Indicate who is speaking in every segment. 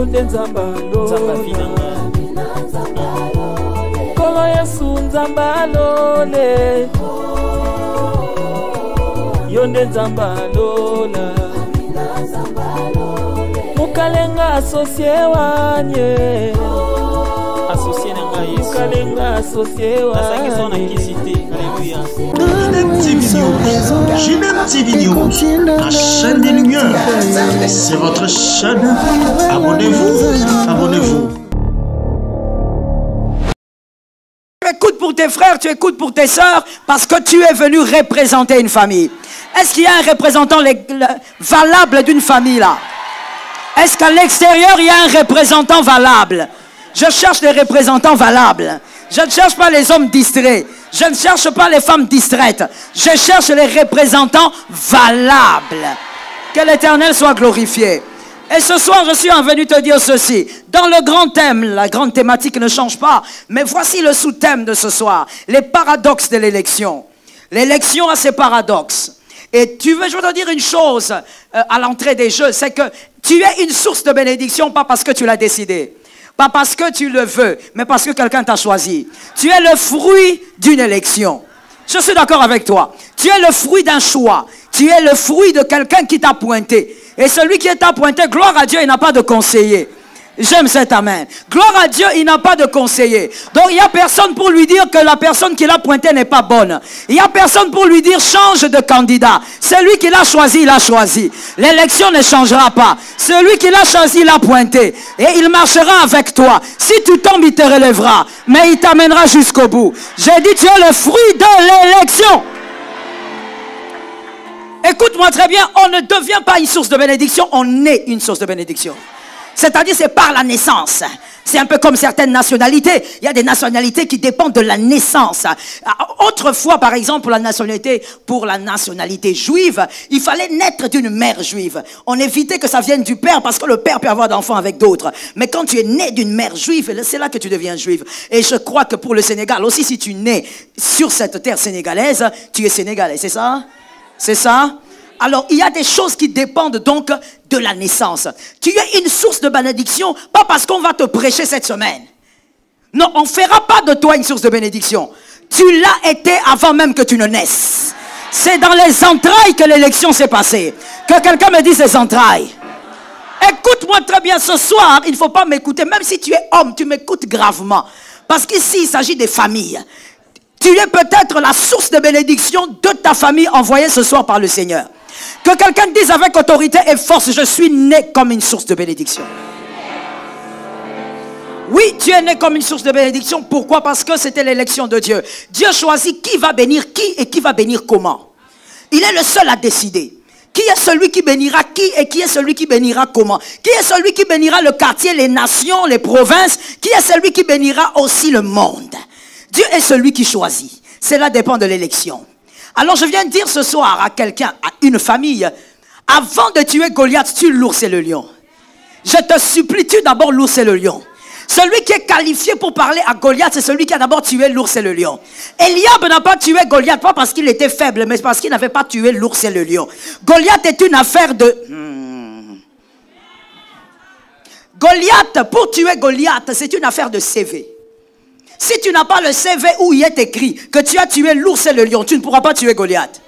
Speaker 1: Yonde nzambalo
Speaker 2: Nzamba finanga
Speaker 1: Kolo Yesu nzambalo le Yonde nzambalo la Mukalenga associé wanye
Speaker 2: associé nanga Yesu
Speaker 1: Mukalenga associé wanye
Speaker 3: Ginette TV News, la chaîne des lumières. C'est votre chaîne. Abonnez-vous, abonnez-vous.
Speaker 4: Tu écoutes pour tes frères, tu écoutes pour tes sœurs, parce que tu es venu représenter une famille. Est-ce qu'il y a un représentant valable d'une famille là? Est-ce qu'à l'extérieur, il y a un représentant valable? Je cherche des représentants valables. Je ne cherche pas les hommes distraits. Je ne cherche pas les femmes distraites. Je cherche les représentants valables. Que l'Éternel soit glorifié. Et ce soir, je suis venu te dire ceci. Dans le grand thème, la grande thématique ne change pas. Mais voici le sous-thème de ce soir. Les paradoxes de l'élection. L'élection a ses paradoxes. Et je veux te dire une chose à l'entrée des jeux. C'est que tu es une source de bénédiction, pas parce que tu l'as décidé. Pas parce que tu le veux, mais parce que quelqu'un t'a choisi. Tu es le fruit d'une élection. Je suis d'accord avec toi. Tu es le fruit d'un choix. Tu es le fruit de quelqu'un qui t'a pointé. Et celui qui t'a pointé, gloire à Dieu, il n'a pas de conseiller. J'aime cet amen. Gloire à Dieu, il n'a pas de conseiller. Donc il n'y a personne pour lui dire que la personne qui l'a pointé n'est pas bonne. Il n'y a personne pour lui dire change de candidat. Celui qui l'a choisi, il l'a choisi. L'élection ne changera pas. Celui qui l'a choisi, il l'a pointé. Et il marchera avec toi. Si tu tombes, il te relèvera. Mais il t'amènera jusqu'au bout. J'ai dit, tu es le fruit de l'élection. Écoute-moi très bien, on ne devient pas une source de bénédiction, on est une source de bénédiction. C'est-à-dire, c'est par la naissance. C'est un peu comme certaines nationalités. Il y a des nationalités qui dépendent de la naissance. Autrefois, par exemple, pour la nationalité juive, il fallait naître d'une mère juive. On évitait que ça vienne du père parce que le père peut avoir d'enfants avec d'autres. Mais quand tu es né d'une mère juive, c'est là que tu deviens juive. Et je crois que pour le Sénégal aussi, si tu nais sur cette terre sénégalaise, tu es sénégalais. C'est ça? C'est ça? Alors, il y a des choses qui dépendent donc de la naissance. Tu es une source de bénédiction, pas parce qu'on va te prêcher cette semaine. Non, on ne fera pas de toi une source de bénédiction. Tu l'as été avant même que tu ne naisses. C'est dans les entrailles que l'élection s'est passée. Que quelqu'un me dise les entrailles. Écoute-moi très bien ce soir, il ne faut pas m'écouter. Même si tu es homme, tu m'écoutes gravement. Parce qu'ici, il s'agit des familles. Tu es peut-être la source de bénédiction de ta famille envoyée ce soir par le Seigneur. Que quelqu'un dise avec autorité et force, je suis né comme une source de bénédiction. Oui, tu es né comme une source de bénédiction. Pourquoi? Parce que c'était l'élection de Dieu. Dieu choisit qui va bénir qui et qui va bénir comment. Il est le seul à décider. Qui est celui qui bénira qui et qui est celui qui bénira comment? Qui est celui qui bénira le quartier, les nations, les provinces? Qui est celui qui bénira aussi le monde? Dieu est celui qui choisit. Cela dépend de l'élection. Alors je viens de dire ce soir à quelqu'un, à une famille, avant de tuer Goliath, tue l'ours et le lion. Je te supplie, tue d'abord l'ours et le lion. Celui qui est qualifié pour parler à Goliath, c'est celui qui a d'abord tué l'ours et le lion. Eliab n'a pas tué Goliath, pas parce qu'il était faible, mais parce qu'il n'avait pas tué l'ours et le lion. Goliath est une affaire de... Goliath, pour tuer Goliath, c'est une affaire de CV. Si tu n'as pas le CV où il est écrit que tu as tué l'ours et le lion, tu ne pourras pas tuer Goliath.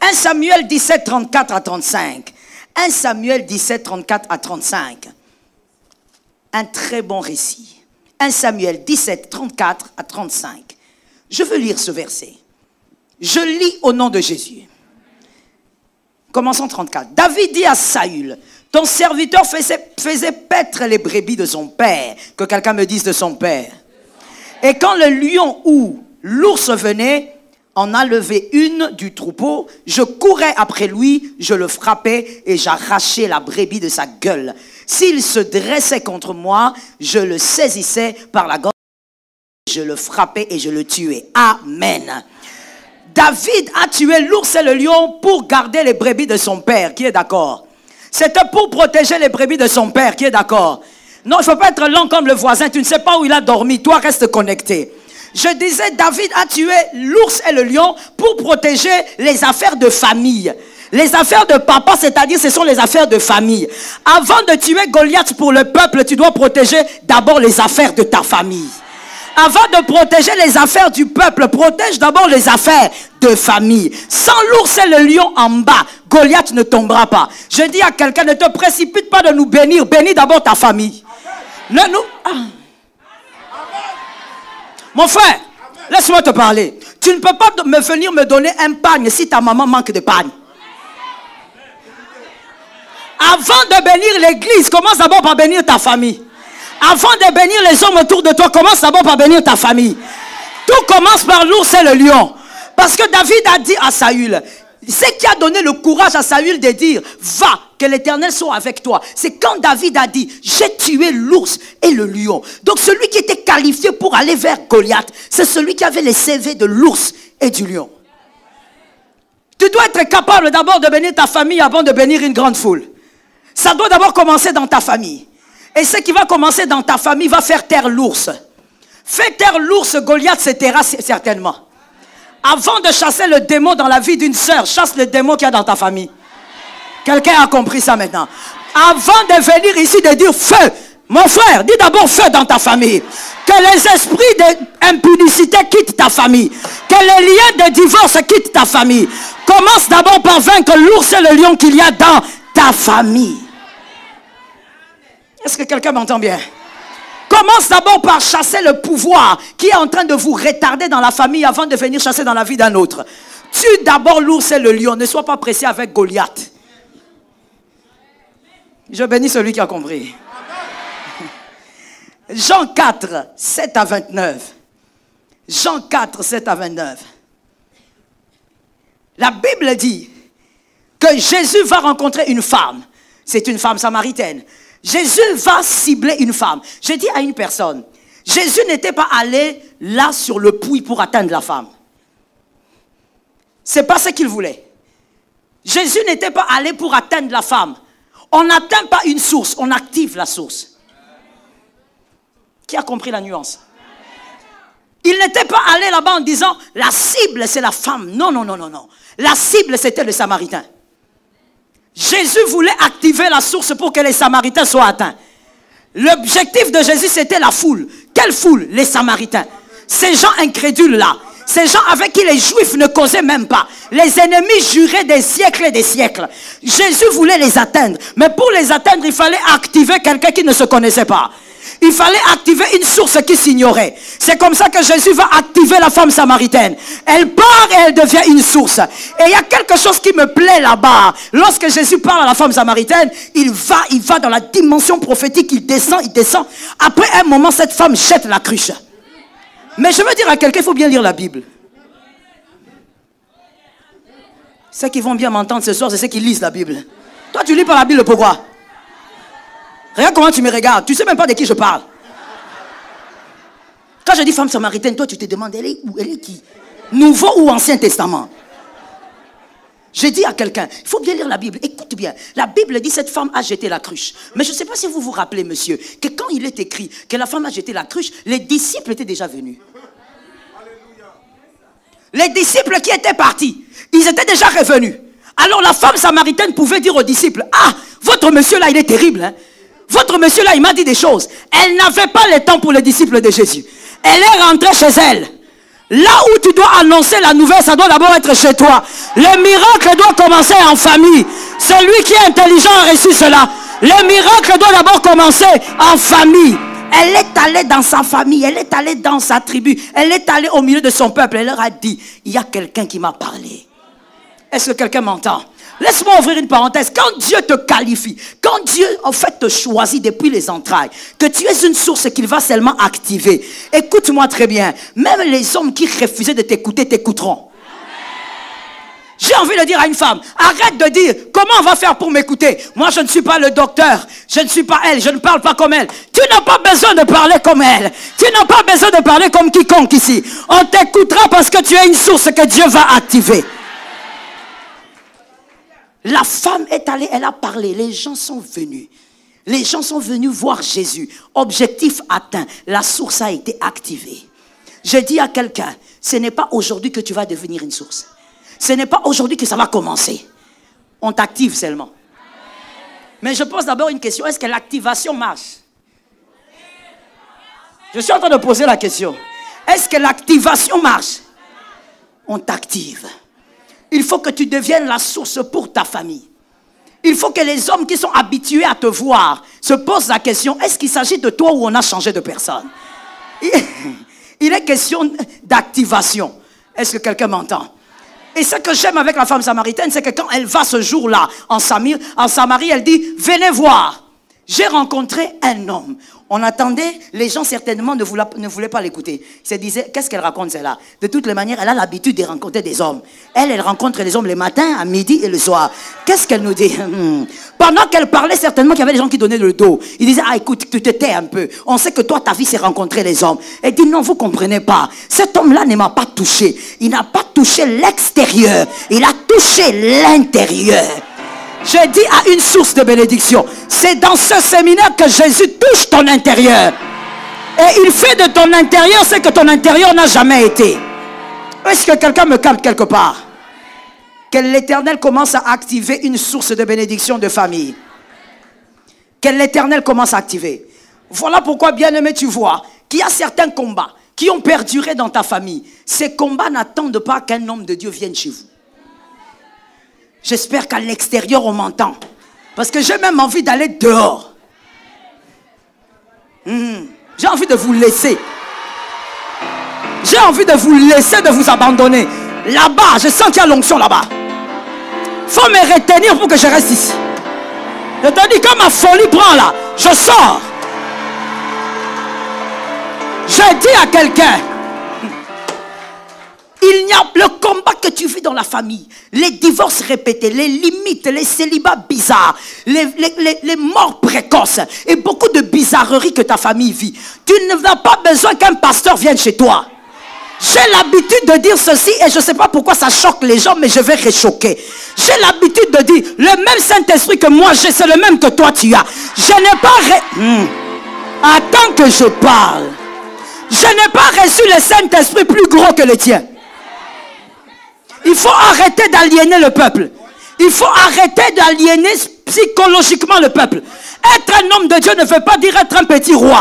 Speaker 4: 1 Samuel 17, 34 à 35. 1 Samuel 17, 34 à 35. Un très bon récit. 1 Samuel 17, 34 à 35. Je veux lire ce verset. Je lis au nom de Jésus. Commençons 34. David dit à Saül, ton serviteur faisait paître les brebis de son père. Que quelqu'un me dise de son père. Et quand le lion ou l'ours venait, en a levé une du troupeau, je courais après lui, je le frappais et j'arrachais la brebis de sa gueule. S'il se dressait contre moi, je le saisissais par la gorge, je le frappais et je le tuais. Amen. David a tué l'ours et le lion pour garder les brebis de son père. Qui est d'accord? C'était pour protéger les brebis de son père. Qui est d'accord? Non, il ne faut pas être lent comme le voisin. Tu ne sais pas où il a dormi. Toi, reste connecté. Je disais, David a tué l'ours et le lion pour protéger les affaires de famille. Les affaires de papa, c'est-à-dire ce sont les affaires de famille. Avant de tuer Goliath pour le peuple, tu dois protéger d'abord les affaires de ta famille. Avant de protéger les affaires du peuple, protège d'abord les affaires de famille. Sans l'ours et le lion en bas, Goliath ne tombera pas. Je dis à quelqu'un, ne te précipite pas de nous bénir. Bénis d'abord ta famille. Mon frère, laisse-moi te parler. Tu ne peux pas venir me donner un pagne si ta maman manque de pagne. Avant de bénir l'église, commence d'abord par bénir ta famille. Avant de bénir les hommes autour de toi, commence d'abord par bénir ta famille. Tout commence par l'ours et le lion. Parce que David a dit à Saül, ce qui a donné le courage à Saül de dire, va, que l'Éternel soit avec toi. C'est quand David a dit, j'ai tué l'ours et le lion. Donc celui qui était qualifié pour aller vers Goliath, c'est celui qui avait les CV de l'ours et du lion. Tu dois être capable d'abord de bénir ta famille avant de bénir une grande foule. Ça doit d'abord commencer dans ta famille. Et ce qui va commencer dans ta famille va faire taire l'ours. Fais taire l'ours, Goliath se taira certainement. Avant de chasser le démon dans la vie d'une sœur, chasse le démon qu'il y a dans ta famille. Quelqu'un a compris ça maintenant. Avant de venir ici de dire feu, mon frère, dis d'abord feu dans ta famille. Que les esprits d'impudicité quittent ta famille. Que les liens de divorce quittent ta famille. Commence d'abord par vaincre l'ours et le lion qu'il y a dans ta famille. Est-ce que quelqu'un m'entend bien? Commence d'abord par chasser le pouvoir qui est en train de vous retarder dans la famille avant de venir chasser dans la vie d'un autre. Tue d'abord l'ours et le lion. Ne sois pas pressé avec Goliath. Je bénis celui qui a compris. Jean 4, 7 à 29. Jean 4, 7 à 29. La Bible dit que Jésus va rencontrer une femme. C'est une femme samaritaine. Jésus va cibler une femme. J'ai dit à une personne, Jésus n'était pas allé là sur le puits pour atteindre la femme. C'est pas ce qu'il voulait. Jésus n'était pas allé pour atteindre la femme. On n'atteint pas une source, on active la source. Qui a compris la nuance? Il n'était pas allé là-bas en disant, la cible c'est la femme. Non, non, non, non, non. La cible c'était le Samaritain. Jésus voulait activer la source pour que les Samaritains soient atteints. L'objectif de Jésus, c'était la foule. Quelle foule? Les Samaritains. Ces gens incrédules là. Ces gens avec qui les Juifs ne causaient même pas. Les ennemis juraient des siècles et des siècles. Jésus voulait les atteindre. Mais pour les atteindre, il fallait activer quelqu'un qui ne se connaissait pas. Il fallait activer une source qui s'ignorait. C'est comme ça que Jésus va activer la femme samaritaine. Elle part et elle devient une source. Et il y a quelque chose qui me plaît là-bas. Lorsque Jésus parle à la femme samaritaine, il va dans la dimension prophétique, il descend. Après un moment, cette femme jette la cruche. Mais je veux dire à quelqu'un, il faut bien lire la Bible. Ceux qui vont bien m'entendre ce soir, c'est ceux qui lisent la Bible. Toi, tu lis pas la Bible, pourquoi? Regarde comment tu me regardes. Tu ne sais même pas de qui je parle. Quand je dis femme samaritaine, toi tu te demandes, elle est où? Elle est qui? Nouveau ou Ancien Testament? J'ai dit à quelqu'un, il faut bien lire la Bible. Écoute bien. La Bible dit cette femme a jeté la cruche. Mais je ne sais pas si vous vous rappelez, monsieur, que quand il est écrit que la femme a jeté la cruche, les disciples étaient déjà venus. Les disciples qui étaient partis, ils étaient déjà revenus. Alors la femme samaritaine pouvait dire aux disciples, ah, votre monsieur là, il est terrible, hein? Votre monsieur là, il m'a dit des choses. Elle n'avait pas le temps pour les disciples de Jésus. Elle est rentrée chez elle. Là où tu dois annoncer la nouvelle, ça doit d'abord être chez toi. Le miracle doit commencer en famille. Celui qui est intelligent a reçu cela. Le miracle doit d'abord commencer en famille. Elle est allée dans sa famille, elle est allée dans sa tribu, elle est allée au milieu de son peuple. Elle leur a dit, il y a quelqu'un qui m'a parlé. Est-ce que quelqu'un m'entend? Laisse-moi ouvrir une parenthèse. Quand Dieu te qualifie, quand Dieu en fait te choisit depuis les entrailles, que tu es une source qu'il va seulement activer, écoute-moi très bien, même les hommes qui refusaient de t'écouter t'écouteront. J'ai envie de dire à une femme, arrête de dire, comment on va faire pour m'écouter? Moi je ne suis pas le docteur, je ne suis pas elle, je ne parle pas comme elle. Tu n'as pas besoin de parler comme elle. Tu n'as pas besoin de parler comme quiconque ici. On t'écoutera parce que tu es une source que Dieu va activer. La femme est allée, elle a parlé, les gens sont venus. Les gens sont venus voir Jésus. Objectif atteint, la source a été activée. Je dis à quelqu'un, ce n'est pas aujourd'hui que tu vas devenir une source. Ce n'est pas aujourd'hui que ça va commencer. On t'active seulement. Mais je pose d'abord une question. Est-ce que l'activation marche? Je suis en train de poser la question. Est-ce que l'activation marche? On t'active. Il faut que tu deviennes la source pour ta famille. Il faut que les hommes qui sont habitués à te voir se posent la question, est-ce qu'il s'agit de toi ou on a changé de personne? Il est question d'activation. Est-ce que quelqu'un m'entend? Et ce que j'aime avec la femme samaritaine, c'est que quand elle va ce jour-là en Samarie, elle dit, venez voir. J'ai rencontré un homme. On attendait, les gens certainement ne voulaient pas l'écouter. Ils se disaient, qu'est-ce qu'elle raconte celle-là? De toutes les manières, elle a l'habitude de rencontrer des hommes. Elle rencontre les hommes le matin, à midi et le soir. Qu'est-ce qu'elle nous dit? Pendant qu'elle parlait, certainement qu'il y avait des gens qui donnaient le dos. Ils disaient, ah écoute, tu te tais un peu. On sait que toi, ta vie, c'est rencontrer les hommes. Elle dit, non, vous ne comprenez pas. Cet homme-là ne m'a pas touché. Il n'a pas touché l'extérieur. Il a touché l'intérieur. Je dis à une source de bénédiction, c'est dans ce séminaire que Jésus touche ton intérieur. Et il fait de ton intérieur ce que ton intérieur n'a jamais été. Est-ce que quelqu'un me capte quelque part? Que l'Éternel commence à activer une source de bénédiction de famille. Que l'Éternel commence à activer. Voilà pourquoi, bien-aimé, tu vois qu'il y a certains combats qui ont perduré dans ta famille. Ces combats n'attendent pas qu'un homme de Dieu vienne chez vous. J'espère qu'à l'extérieur, on m'entend. Parce que j'ai même envie d'aller dehors. J'ai envie de vous laisser. J'ai envie de vous laisser, de vous abandonner. Là-bas, je sens qu'il y a l'onction là-bas. Il faut me retenir pour que je reste ici. Je te dis, quand ma folie prend là, je sors. Je dis à quelqu'un, il y a le combat que tu vis dans la famille, les divorces répétés, les limites, les célibats bizarres, les morts précoces et beaucoup de bizarreries que ta famille vit. Tu n'as pas besoin qu'un pasteur vienne chez toi. J'ai l'habitude de dire ceci et je ne sais pas pourquoi ça choque les gens, mais je vais réchoquer. J'ai l'habitude de dire, le même Saint-Esprit que moi j'ai, c'est le même que toi tu as. Je n'ai pas... Attends que je parle. Je n'ai pas reçu le Saint-Esprit plus gros que le tien. Il faut arrêter d'aliéner le peuple. Il faut arrêter d'aliéner psychologiquement le peuple. Être un homme de Dieu ne veut pas dire être un petit roi.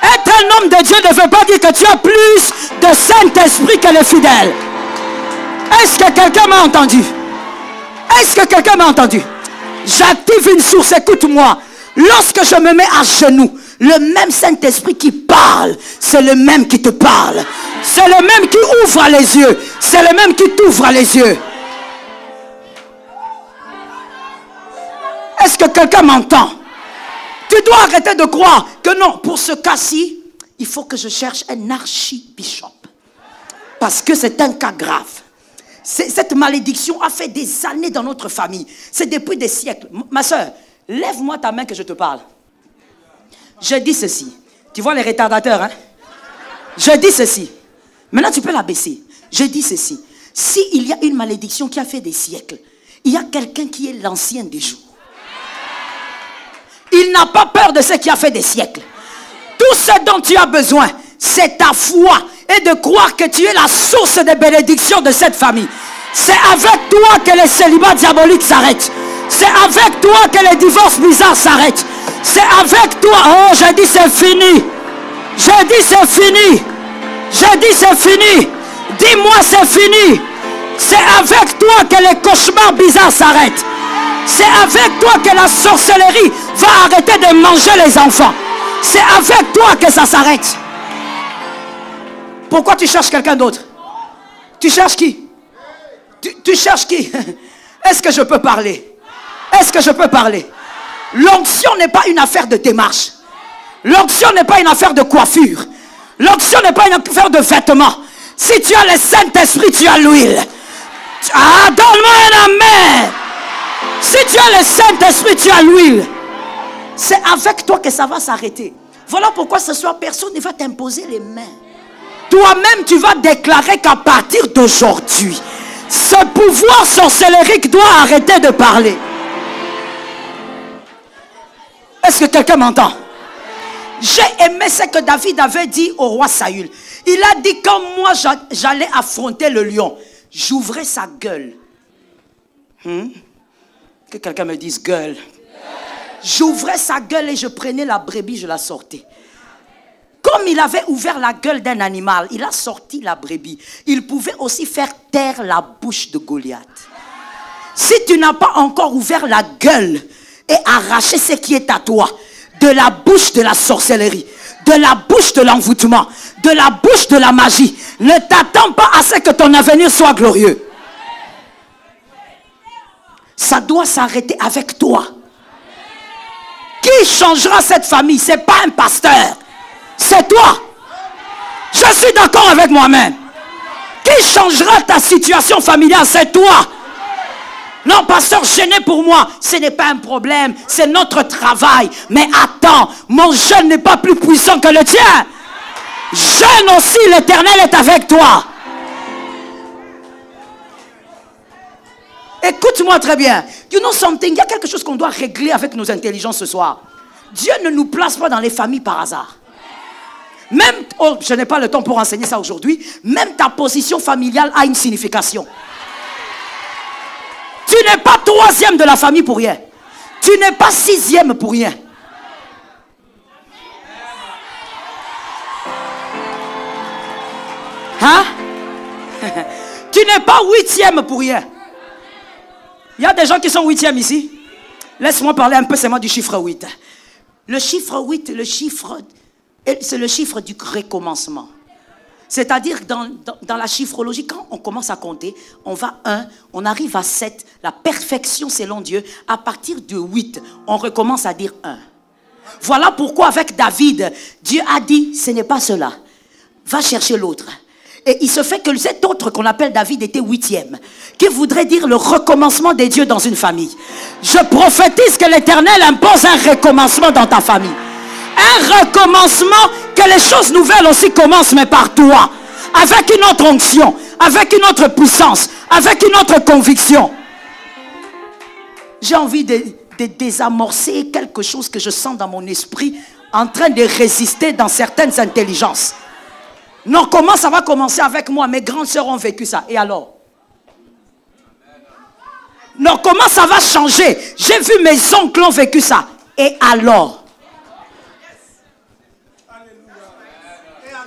Speaker 4: Être un homme de Dieu ne veut pas dire que tu as plus de Saint-Esprit que les fidèles. Est-ce que quelqu'un m'a entendu? Est-ce que quelqu'un m'a entendu? J'active une source, écoute-moi. Lorsque je me mets à genoux, le même Saint-Esprit qui parle, c'est le même qui te parle. C'est le même qui ouvre les yeux. C'est le même qui t'ouvre les yeux. Est-ce que quelqu'un m'entend? Tu dois arrêter de croire que non, pour ce cas-ci, il faut que je cherche un archibishop. Parce que c'est un cas grave. Cette malédiction a fait des années dans notre famille. C'est depuis des siècles. Ma soeur, lève-moi ta main que je te parle. Je dis ceci. Tu vois les retardateurs, hein? Je dis ceci. Maintenant, tu peux la baisser. Je dis ceci. S'il y a une malédiction qui a fait des siècles, il y a quelqu'un qui est l'ancien des jours. Il n'a pas peur de ce qui a fait des siècles. Tout ce dont tu as besoin, c'est ta foi et de croire que tu es la source de bénédiction de cette famille. C'est avec toi que les célibats diaboliques s'arrêtent. C'est avec toi que les divorces bizarres s'arrêtent. C'est avec toi. Oh, j'ai dit c'est fini. J'ai dit c'est fini. J'ai dit c'est fini. Dis-moi c'est fini. C'est avec toi que les cauchemars bizarres s'arrêtent. C'est avec toi que la sorcellerie va arrêter de manger les enfants. C'est avec toi que ça s'arrête. Pourquoi tu cherches quelqu'un d'autre? Tu cherches qui? Tu cherches qui? Est-ce que je peux parler? Est-ce que je peux parler? L'onction n'est pas une affaire de démarche. L'onction n'est pas une affaire de coiffure. L'onction n'est pas une affaire de vêtements. Si tu as le Saint-Esprit, tu as l'huile. Ah, donne-moi un amen. Si tu as le Saint-Esprit, tu as l'huile. C'est avec toi que ça va s'arrêter. Voilà pourquoi ce soir, personne ne va t'imposer les mains. Toi-même, tu vas déclarer qu'à partir d'aujourd'hui, ce pouvoir sorcellérique doit arrêter de parler. Est-ce que quelqu'un m'entend? J'ai aimé ce que David avait dit au roi Saül. Il a dit, quand moi j'allais affronter le lion, j'ouvrais sa gueule. Que quelqu'un me dise gueule. J'ouvrais sa gueule et je prenais la brebis, je la sortais. Comme il avait ouvert la gueule d'un animal, il a sorti la brebis. Il pouvait aussi faire taire la bouche de Goliath. Si tu n'as pas encore ouvert la gueule et arraché ce qui est à toi, de la bouche de la sorcellerie, de la bouche de l'envoûtement, de la bouche de la magie, ne t'attends pas à ce que ton avenir soit glorieux. Ça doit s'arrêter avec toi. Qui changera cette famille? Ce n'est pas un pasteur. C'est toi. Je suis d'accord avec moi-même. Qui changera ta situation familiale? C'est toi. Non, pasteur, gêné pour moi. Ce n'est pas un problème. C'est notre travail. Mais attends, mon jeûne n'est pas plus puissant que le tien. Jeûne aussi, l'Éternel est avec toi. Écoute-moi très bien. You know something? Il y a quelque chose qu'on doit régler avec nos intelligences ce soir. Dieu ne nous place pas dans les familles par hasard. Même, oh, je n'ai pas le temps pour enseigner ça aujourd'hui, même ta position familiale a une signification. Tu n'es pas troisième de la famille pour rien. Tu n'es pas sixième pour rien. Hein? Tu n'es pas huitième pour rien. Il y a des gens qui sont huitièmes ici. Laisse-moi parler un peu seulement du chiffre 8. Le chiffre 8, c'est le chiffre du recommencement. C'est-à-dire dans la chiffrologie, quand on commence à compter, on va 1, on arrive à 7, la perfection selon Dieu. À partir de 8, on recommence à dire 1. Voilà pourquoi avec David, Dieu a dit, ce n'est pas cela. Va chercher l'autre. Et il se fait que cet autre qu'on appelle David était huitième, qui voudrait dire le recommencement des dieux dans une famille. Je prophétise que l'Éternel impose un recommencement dans ta famille. Un recommencement, que les choses nouvelles aussi commencent, mais par toi. Avec une autre onction, avec une autre puissance, avec une autre conviction. J'ai envie de désamorcer quelque chose que je sens dans mon esprit en train de résister dans certaines intelligences. Non, comment ça va commencer avec moi? Mes grandes sœurs ont vécu ça. Et alors? Non, comment ça va changer? J'ai vu mes oncles ont vécu ça. Et alors?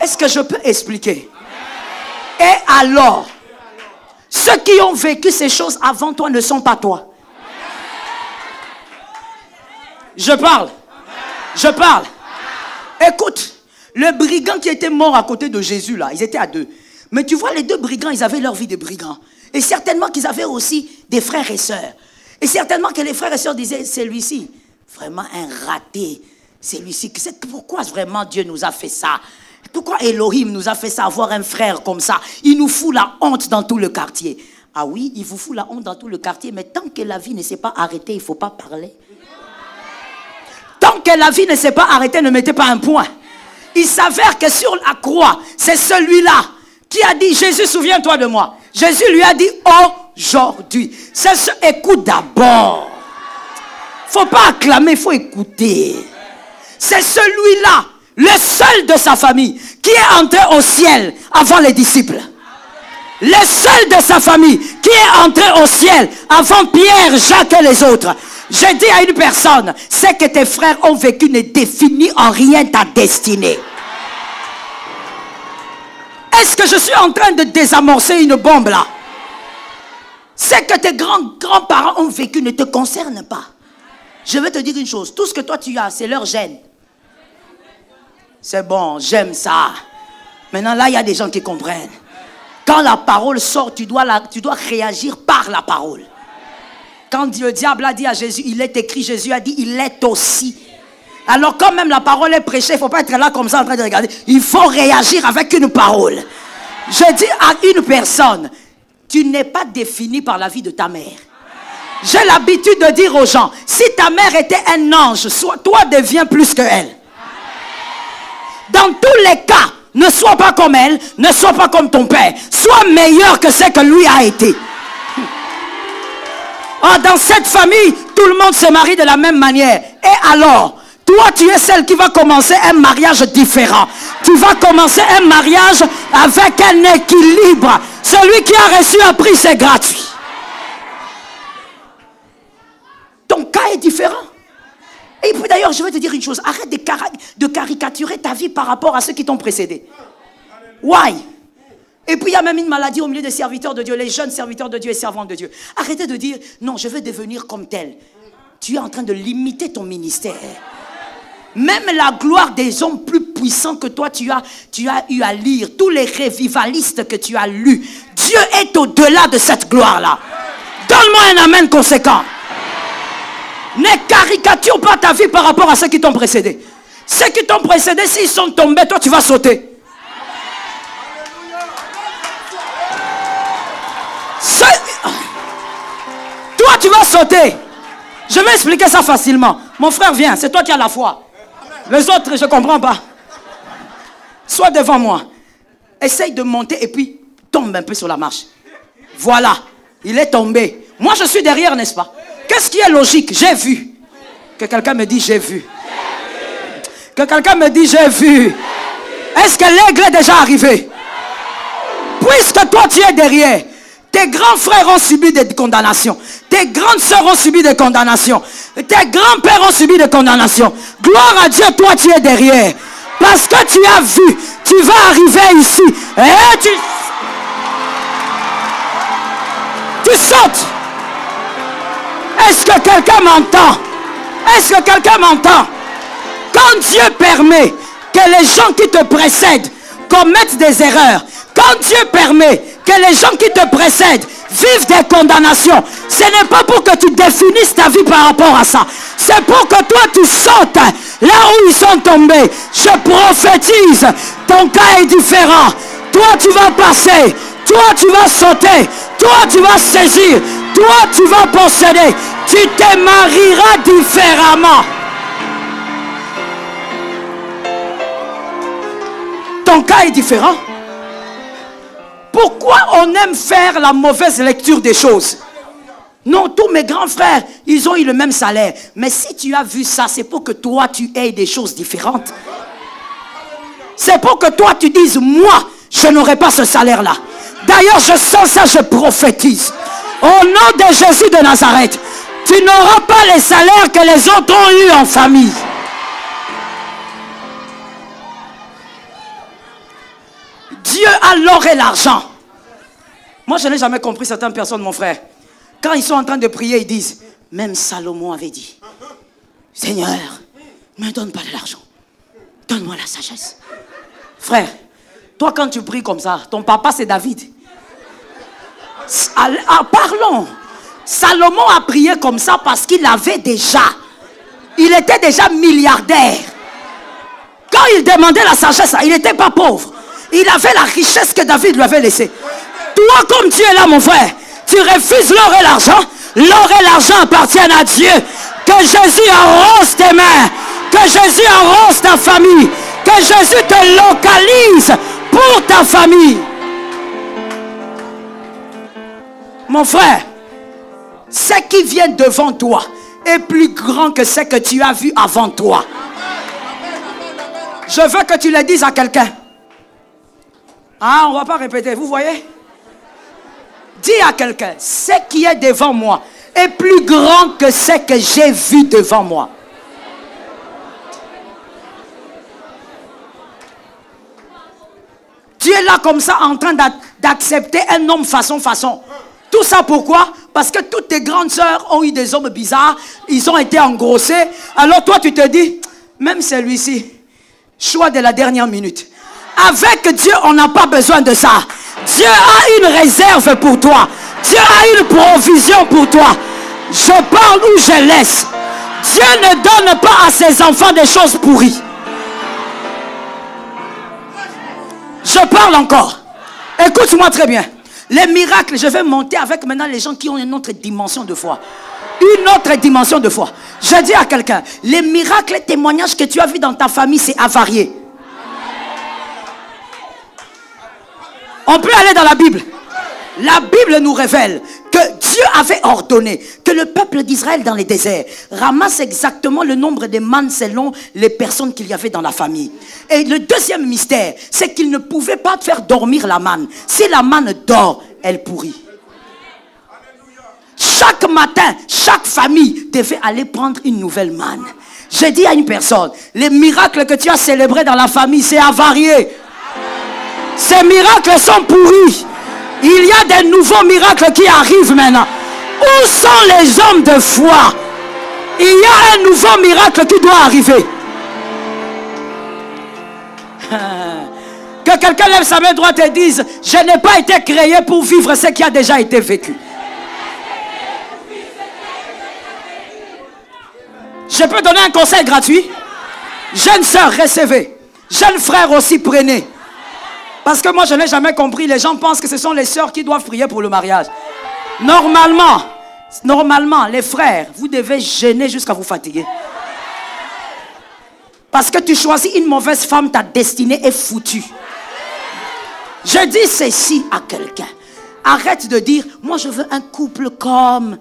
Speaker 4: Est-ce que je peux expliquer? Et alors? Ceux qui ont vécu ces choses avant toi ne sont pas toi. Je parle. Je parle. Écoute. Le brigand qui était mort à côté de Jésus, là, ils étaient à 2. Mais tu vois, les 2 brigands, ils avaient leur vie de brigands. Et certainement qu'ils avaient aussi des frères et sœurs. Et certainement que les frères et sœurs disaient, celui-ci, vraiment un raté. Celui-ci, pourquoi vraiment Dieu nous a fait ça? Pourquoi Elohim nous a fait ça, avoir un frère comme ça? Il nous fout la honte dans tout le quartier. Ah oui, il vous fout la honte dans tout le quartier, mais tant que la vie ne s'est pas arrêtée, il ne faut pas parler. Tant que la vie ne s'est pas arrêtée, ne mettez pas un point. Il s'avère que sur la croix, c'est celui-là qui a dit, Jésus, souviens-toi de moi. Jésus lui a dit, aujourd'hui. Écoute d'abord. Il ne faut pas acclamer, il faut écouter. C'est celui-là, le seul de sa famille, qui est entré au ciel avant les disciples. Le seul de sa famille qui est entré au ciel avant Pierre, Jacques et les autres. J'ai dit à une personne, ce que tes frères ont vécu ne définit en rien ta destinée. Est-ce que je suis en train de désamorcer une bombe là? Ce que tes grands-parents ont vécu ne te concerne pas. Je vais te dire une chose, tout ce que toi tu as, c'est leur gène. C'est bon, j'aime ça. Maintenant là, il y a des gens qui comprennent. Quand la parole sort, tu dois réagir par la parole. Quand le diable a dit à Jésus, il est écrit, Jésus a dit, il est aussi. Alors quand même la parole est prêchée, il ne faut pas être là comme ça en train de regarder. Il faut réagir avec une parole. Je dis à une personne, tu n'es pas défini par la vie de ta mère. J'ai l'habitude de dire aux gens, si ta mère était un ange, toi deviens plus que elle. Dans tous les cas, ne sois pas comme elle, ne sois pas comme ton père. Sois meilleur que ce que lui a été. Oh, dans cette famille, tout le monde se marie de la même manière. Et alors, toi, tu es celle qui va commencer un mariage différent. tu vas commencer un mariage avec un équilibre. Celui qui a reçu un prix, c'est gratuit. Ton cas est différent. Et puis d'ailleurs, je vais te dire une chose. Arrête de caricaturer ta vie par rapport à ceux qui t'ont précédé. Why? Et puis il y a même une maladie au milieu des serviteurs de Dieu, les jeunes serviteurs de Dieu et servantes de Dieu. Arrêtez de dire, non, je veux devenir comme tel. Tu es en train de limiter ton ministère. Même la gloire des hommes plus puissants que toi, tu as eu à lire, tous les révivalistes que tu as lus, Dieu est au-delà de cette gloire-là. Donne-moi un amen conséquent. Ne caricature pas ta vie par rapport à ceux qui t'ont précédé. Ceux qui t'ont précédé, s'ils sont tombés, toi tu vas sauter. Toi tu vas sauter. Je vais expliquer ça facilement. Mon frère, viens, c'est toi qui as la foi. Les autres, je ne comprends pas. Sois devant moi. Essaye de monter et puis tombe un peu sur la marche. Voilà, il est tombé. Moi je suis derrière, n'est-ce pas? Qu'est-ce qui est logique? J'ai vu. Que quelqu'un me dit j'ai vu. Que quelqu'un me dit j'ai vu. Est-ce que l'aigle est déjà arrivé? Puisque toi tu es derrière, tes grands frères ont subi des condamnations. Tes grandes sœurs ont subi des condamnations. Tes grands-pères ont subi des condamnations. Gloire à Dieu, toi tu es derrière. Parce que tu as vu, tu vas arriver ici. Et tu sautes. Est-ce que quelqu'un m'entend? Est-ce que quelqu'un m'entend? Quand Dieu permet que les gens qui te précèdent commettent des erreurs, quand Dieu permet que les gens qui te précèdent vivent des condamnations, ce n'est pas pour que tu définisses ta vie par rapport à ça. C'est pour que toi tu sautes là où ils sont tombés. Je prophétise, ton cas est différent. Toi tu vas passer, toi tu vas sauter, toi tu vas saisir, toi tu vas posséder. Tu te marieras différemment. Ton cas est différent. Pourquoi on aime faire la mauvaise lecture des choses? Non, tous mes grands frères, ils ont eu le même salaire. Mais si tu as vu ça, c'est pour que toi, tu aies des choses différentes. C'est pour que toi, tu dises, moi, je n'aurai pas ce salaire-là. D'ailleurs, je sens ça, je prophétise. Au nom de Jésus de Nazareth, tu n'auras pas les salaires que les autres ont eu en famille. Dieu a l'or et l'argent. Moi, je n'ai jamais compris certaines personnes, mon frère. Quand ils sont en train de prier, ils disent, même Salomon avait dit, Seigneur, ne me donne pas de l'argent. Donne-moi la sagesse. Frère, toi quand tu pries comme ça, ton papa c'est David. Parlons. Salomon a prié comme ça parce qu'il avait déjà. Il était déjà milliardaire. Quand il demandait la sagesse, il n'était pas pauvre. Il avait la richesse que David lui avait laissée. Toi, comme tu es là, mon frère, tu refuses l'or et l'argent. L'or et l'argent appartiennent à Dieu. Que Jésus arrose tes mains. Que Jésus arrose ta famille. Que Jésus te localise pour ta famille. Mon frère, ce qui vient devant toi est plus grand que ce que tu as vu avant toi. Je veux que tu le dises à quelqu'un. Ah, on ne va pas répéter, vous voyez? Dis à quelqu'un, ce qui est devant moi est plus grand que ce que j'ai vu devant moi. Tu es là comme ça en train d'accepter un homme façon. Tout ça pourquoi? Parce que toutes tes grandes sœurs ont eu des hommes bizarres, ils ont été engrossés. Alors toi tu te dis, même celui-ci, choix de la dernière minute. Avec Dieu, on n'a pas besoin de ça. Dieu a une réserve pour toi. Dieu a une provision pour toi. Je parle ou je laisse. Dieu ne donne pas à ses enfants des choses pourries. Je parle encore. Écoute-moi très bien. Les miracles, je vais monter avec maintenant les gens qui ont une autre dimension de foi. Une autre dimension de foi. Je dis à quelqu'un, les miracles, les témoignages que tu as vus dans ta famille, c'est avarié. On peut aller dans la Bible. La Bible nous révèle que Dieu avait ordonné que le peuple d'Israël dans les déserts ramasse exactement le nombre de mannes selon les personnes qu'il y avait dans la famille. Et le deuxième mystère, c'est qu'il ne pouvait pas faire dormir la manne. Si la manne dort, elle pourrit. Chaque matin, chaque famille devait aller prendre une nouvelle manne. J'ai dit à une personne, les miracles que tu as célébrés dans la famille, c'est avarié. Ces miracles sont pourris. Il y a des nouveaux miracles qui arrivent maintenant. Où sont les hommes de foi? Il y a un nouveau miracle qui doit arriver. Que quelqu'un lève sa main droite et dise, je n'ai pas été créé pour vivre ce qui a déjà été vécu. Je peux donner un conseil gratuit? Jeune sœur, recevez. Jeune frère aussi, prenez. Parce que moi, je n'ai jamais compris. Les gens pensent que ce sont les sœurs qui doivent prier pour le mariage. Normalement, les frères, vous devez jeûner jusqu'à vous fatiguer. Parce que tu choisis une mauvaise femme, ta destinée est foutue. Je dis ceci à quelqu'un. Arrête de dire, moi je veux un couple comme...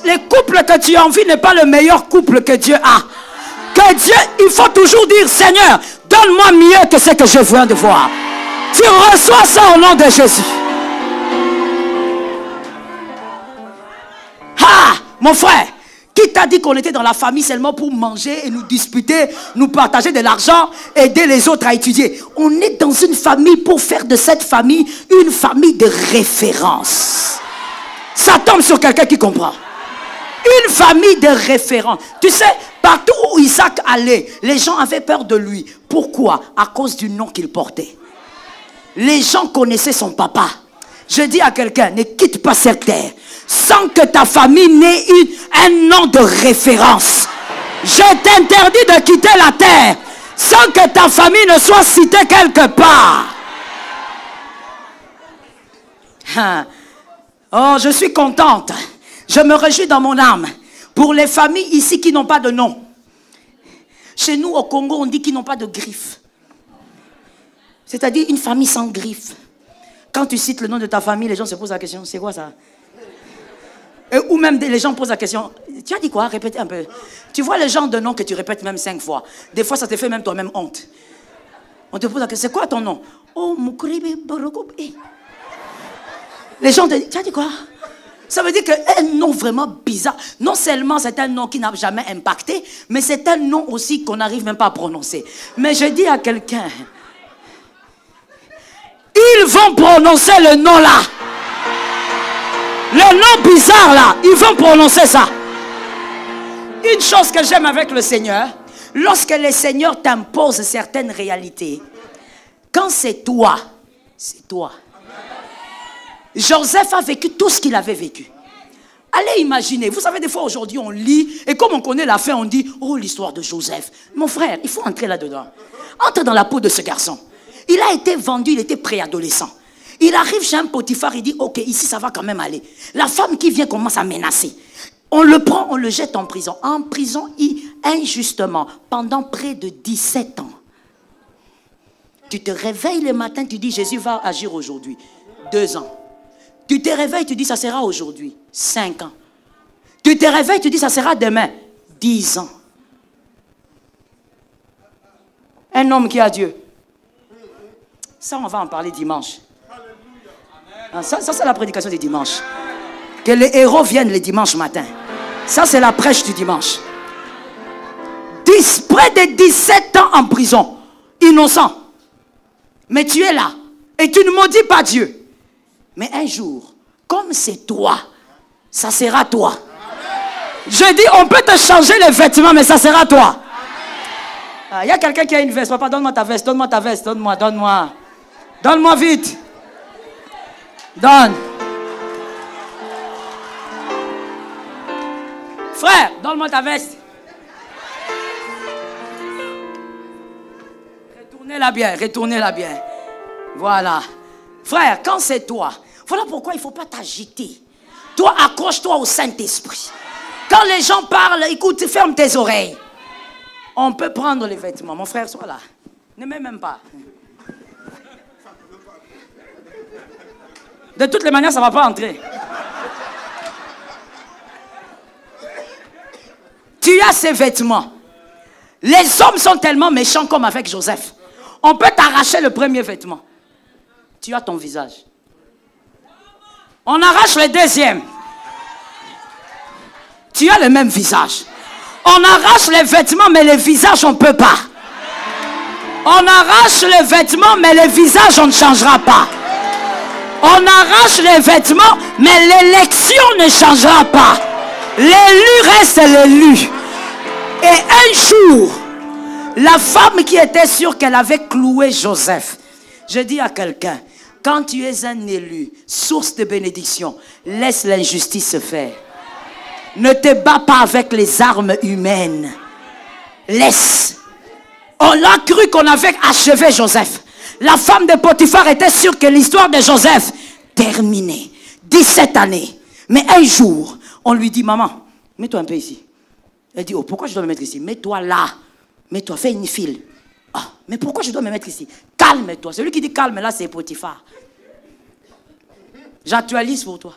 Speaker 4: Le couple que tu as envie n'est pas le meilleur couple que Dieu a. Que Dieu, il faut toujours dire, Seigneur, donne-moi mieux que ce que je viens de voir. Tu reçois ça au nom de Jésus. Ah, mon frère, qui t'a dit qu'on était dans la famille seulement pour manger et nous disputer, nous partager de l'argent, aider les autres à étudier? On est dans une famille pour faire de cette famille une famille de référence. Ça tombe sur quelqu'un qui comprend. Une famille de référence. Tu sais, partout où Isaac allait, les gens avaient peur de lui. Pourquoi? À cause du nom qu'il portait. Les gens connaissaient son papa. Je dis à quelqu'un, ne quitte pas cette terre sans que ta famille n'ait eu un nom de référence. Je t'interdis de quitter la terre sans que ta famille ne soit citée quelque part. Oh, je suis contente. Je me réjouis dans mon âme pour les familles ici qui n'ont pas de nom. Chez nous au Congo, on dit qu'ils n'ont pas de griffes. C'est-à-dire une famille sans griffes. Quand tu cites le nom de ta famille, les gens se posent la question, c'est quoi ça? Et ou même les gens posent la question, tu as dit quoi? Répète un peu. Tu vois le genre de nom que tu répètes même 5 fois. Des fois, ça te fait même toi-même honte. On te pose la question, c'est quoi ton nom? Oh, Moukribe Borokoup. Les gens te disent, tu as dit quoi? Ça veut dire qu'un nom vraiment bizarre, non seulement c'est un nom qui n'a jamais impacté, mais c'est un nom aussi qu'on n'arrive même pas à prononcer. Mais je dis à quelqu'un, ils vont prononcer le nom là. Le nom bizarre là, ils vont prononcer ça. Une chose que j'aime avec le Seigneur, lorsque le Seigneur t'impose certaines réalités, quand c'est toi, c'est toi. Joseph a vécu tout ce qu'il avait vécu. Allez imaginer, vous savez des fois aujourd'hui on lit et comme on connaît la fin on dit, oh l'histoire de Joseph. Mon frère, il faut entrer là-dedans. Entre dans la peau de ce garçon. Il a été vendu, il était préadolescent. Il arrive chez un Potiphar, il dit, ok ici ça va quand même aller. La femme qui vient commence à menacer. On le prend, on le jette en prison. En prison, injustement, pendant près de 17 ans. Tu te réveilles le matin, tu dis Jésus va agir aujourd'hui. 2 ans. Tu te réveilles, tu dis ça sera aujourd'hui. 5 ans. Tu te réveilles, tu dis ça sera demain. 10 ans. Un homme qui a Dieu. Ça, on va en parler dimanche. Ça c'est la prédication du dimanche. Que les héros viennent le dimanche matin. Ça, c'est la prêche du dimanche. Près de 17 ans en prison. Innocent. Mais tu es là. Et tu ne maudis pas Dieu. Mais un jour, comme c'est toi, ça sera toi. Je dis, on peut te changer les vêtements, mais ça sera toi. Il y a quelqu'un qui a une veste. Papa, donne-moi ta veste, donne-moi ta veste, donne-moi. Donne-moi vite. Donne. Frère, donne-moi ta veste. Retournez-la bien. Voilà. Frère, quand c'est toi, voilà pourquoi il ne faut pas t'agiter. Toi, accroche-toi au Saint-Esprit. Quand les gens parlent, écoute, ferme tes oreilles. On peut prendre les vêtements. Mon frère, sois là. Ne mets même pas. De toutes les manières, ça ne va pas entrer. Tu as ces vêtements. Les hommes sont tellement méchants comme avec Joseph. On peut t'arracher le premier vêtement. Tu as ton visage. On arrache le deuxième. Tu as le même visage. On arrache les vêtements, mais les visages, on ne peut pas. On arrache les vêtements, mais les visages, on ne changera pas. On arrache les vêtements, mais l'élection ne changera pas. L'élu reste l'élu. Et un jour, la femme qui était sûre qu'elle avait cloué Joseph, je dis à quelqu'un, quand tu es un élu, source de bénédiction, laisse l'injustice se faire. Ne te bats pas avec les armes humaines. Laisse. On a cru qu'on avait achevé Joseph. La femme de Potiphar était sûre que l'histoire de Joseph terminait. 17 années. Mais un jour, on lui dit, maman, mets-toi un peu ici. Elle dit, oh, pourquoi je dois me mettre ici? Mets-toi là. Mets-toi, fais une file. Ah, mais pourquoi je dois me mettre ici? Calme-toi. Celui qui dit calme, là, c'est Potiphar. J'actualise pour toi.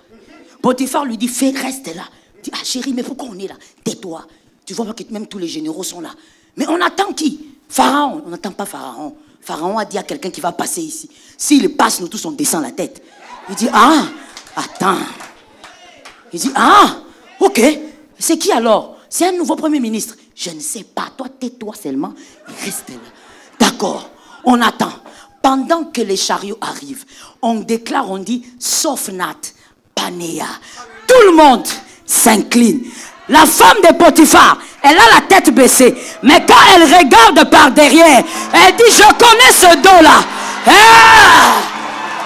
Speaker 4: Potiphar lui dit, reste là. Dit, ah chérie, mais pourquoi on est là? Tais-toi. Tu vois pas que même tous les généraux sont là. Mais on attend qui? Pharaon. On n'attend pas Pharaon. Pharaon a dit à quelqu'un qui va passer ici. S'il passe, nous tous on descend la tête. Il dit, ah, attends. Il dit, ah, ok. C'est qui alors? C'est un nouveau premier ministre. Je ne sais pas. Toi, tais-toi seulement. Reste là. D'accord. On attend. Pendant que les chariots arrivent, on déclare, on dit, sauf Nat, Panéa. Tout le monde s'incline. La femme de Potiphar, elle a la tête baissée. Mais quand elle regarde par derrière, elle dit, je connais ce dos-là.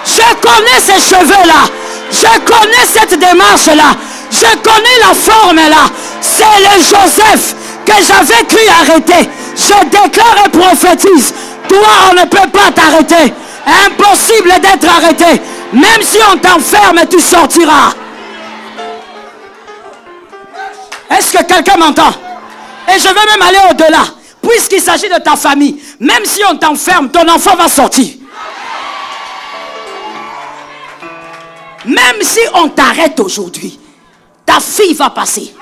Speaker 4: Je connais ces cheveux-là. Je connais cette démarche-là. Je connais la forme-là. C'est le Joseph que j'avais cru arrêter. Je déclare et prophétise. Toi, on ne peut pas t'arrêter. Impossible d'être arrêté. Même si on t'enferme, tu sortiras. Est-ce que quelqu'un m'entend? Et je vais même aller au-delà. Puisqu'il s'agit de ta famille, même si on t'enferme, ton enfant va sortir. Même si on t'arrête aujourd'hui, ta fille va passer.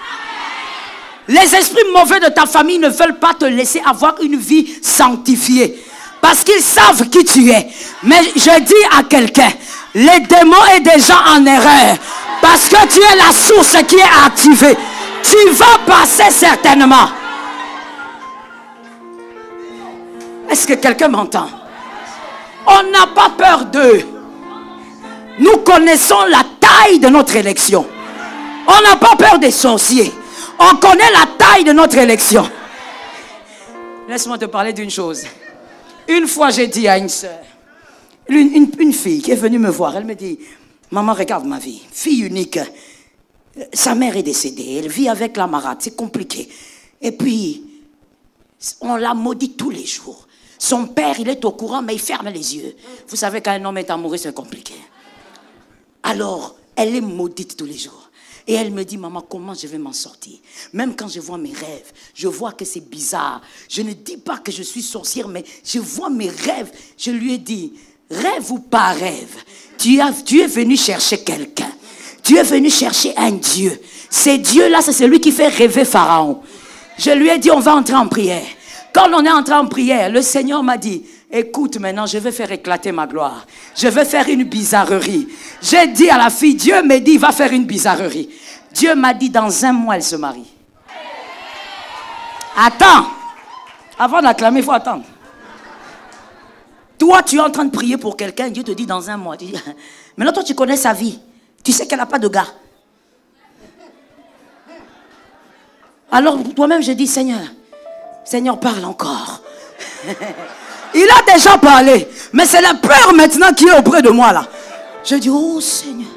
Speaker 4: Les esprits mauvais de ta famille ne veulent pas te laisser avoir une vie sanctifiée. Parce qu'ils savent qui tu es. Mais je dis à quelqu'un, les démons est déjà en erreur. Parce que tu es la source qui est activée. Tu vas passer certainement. Est-ce que quelqu'un m'entend? On n'a pas peur d'eux. Nous connaissons la taille de notre élection. On n'a pas peur des sorciers. On connaît la taille de notre élection. Laisse-moi te parler d'une chose. Une fois, j'ai dit à une soeur, une fille qui est venue me voir, elle me dit, maman, regarde ma vie, fille unique. Sa mère est décédée, elle vit avec la marade, c'est compliqué. Et puis, on la maudit tous les jours. Son père, il est au courant, mais il ferme les yeux. Vous savez, quand un homme est amoureux, c'est compliqué. Alors, elle est maudite tous les jours. Et elle me dit, maman, comment je vais m'en sortir? Même quand je vois mes rêves, je vois que c'est bizarre. Je ne dis pas que je suis sorcière, mais je vois mes rêves. Je lui ai dit, rêve ou pas rêve, tu es venu chercher quelqu'un. Tu es venu chercher un Dieu. Ce Dieu-là, c'est celui qui fait rêver Pharaon. Je lui ai dit, on va entrer en prière. Quand on est entré en prière, le Seigneur m'a dit, écoute maintenant, je vais faire éclater ma gloire. Je vais faire une bizarrerie. J'ai dit à la fille, Dieu m'a dit, il va faire une bizarrerie. Dieu m'a dit, dans 1 mois, elle se marie. Attends. Avant d'acclamer, il faut attendre. Toi, tu es en train de prier pour quelqu'un, Dieu te dit dans 1 mois. Tu dis, maintenant, toi, tu connais sa vie. Tu sais qu'elle n'a pas de gars. Alors, toi-même, je dis, Seigneur, parle encore. Il a déjà parlé. Mais c'est la peur maintenant qui est auprès de moi, là. Je dis, oh Seigneur,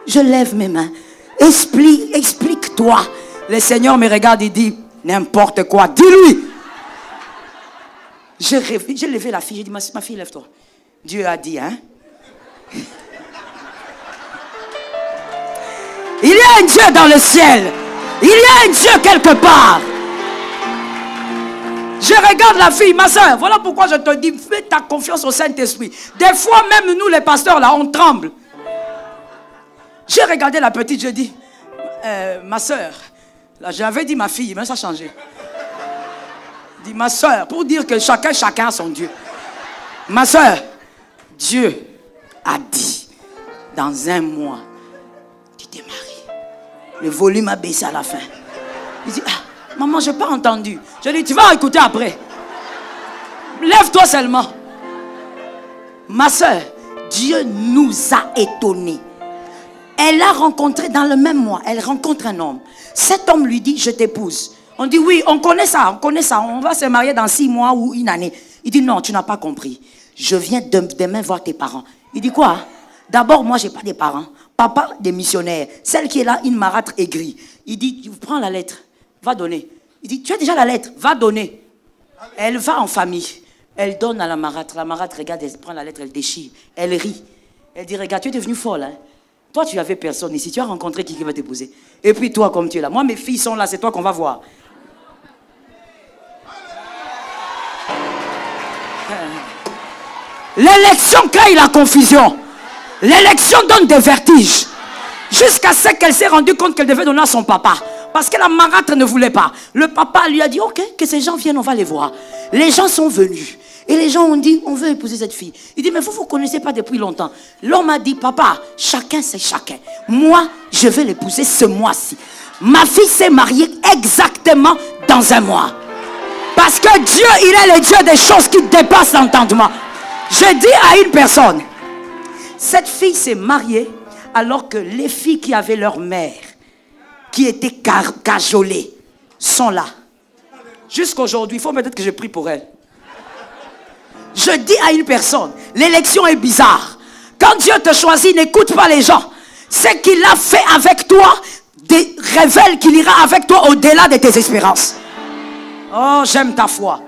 Speaker 4: je lève mes mains. Explique-toi. Le Seigneur me regarde et dit, n'importe quoi, dis-lui. J'ai levé la fille, j'ai dit, ma fille, lève-toi. Dieu a dit, hein. Il y a un Dieu dans le ciel. Il y a un Dieu quelque part. Je regarde la fille, ma soeur. Voilà pourquoi je te dis, fais ta confiance au Saint-Esprit. Des fois, même nous, les pasteurs, là, on tremble. J'ai regardé la petite, je dis, ma soeur, là j'avais dit ma fille, mais ça a changé. Je dis ma soeur, pour dire que chacun a son Dieu. Ma soeur, Dieu a dit, dans un mois, tu te maries. Le volume a baissé à la fin. Il dit, ah, maman, je n'ai pas entendu. Je lui dis, tu vas écouter après. Lève-toi seulement. Ma soeur, Dieu nous a étonnés. Elle a rencontré dans le même mois, elle rencontre un homme. Cet homme lui dit, je t'épouse. On dit, oui, on connaît ça, on va se marier dans 6 mois ou 1 année. Il dit, non, tu n'as pas compris. Je viens demain voir tes parents. Il dit, quoi? D'abord, moi, je n'ai pas de parents. Papa, des missionnaires. Celle qui est là, une marâtre aigrie. Il dit, prends la lettre, va donner. Il dit, tu as déjà la lettre, va donner. Elle va en famille. Elle donne à la marâtre. La marâtre regarde, elle prend la lettre, elle déchire. Elle rit. Elle dit, regarde, tu es devenue folle. Hein? Toi, tu n'avais personne ici. Tu as rencontré qui va t'épouser. Et puis toi, comme tu es là. Moi, mes filles sont là, c'est toi qu'on va voir. L'élection crée la confusion. L'élection donne des vertiges. Jusqu'à ce qu'elle s'est rendue compte qu'elle devait donner à son papa. Parce que la marâtre ne voulait pas. Le papa lui a dit, ok, que ces gens viennent, on va les voir. Les gens sont venus. Et les gens ont dit, on veut épouser cette fille. Il dit, mais vous ne connaissez pas depuis longtemps. L'homme a dit, papa, chacun c'est chacun. Moi, je vais l'épouser ce mois-ci. Ma fille s'est mariée exactement dans un mois. Parce que Dieu, il est le Dieu des choses qui dépassent l'entendement. Je dis à une personne, cette fille s'est mariée alors que les filles qui avaient leur mère, qui étaient cajolées, sont là. Jusqu'aujourd'hui, il faut peut-être que je prie pour elle. Je dis à une personne, l'élection est bizarre. Quand Dieu te choisit, n'écoute pas les gens. Ce qu'il a fait avec toi révèle qu'il ira avec toi au-delà de tes espérances. Oh, j'aime ta foi.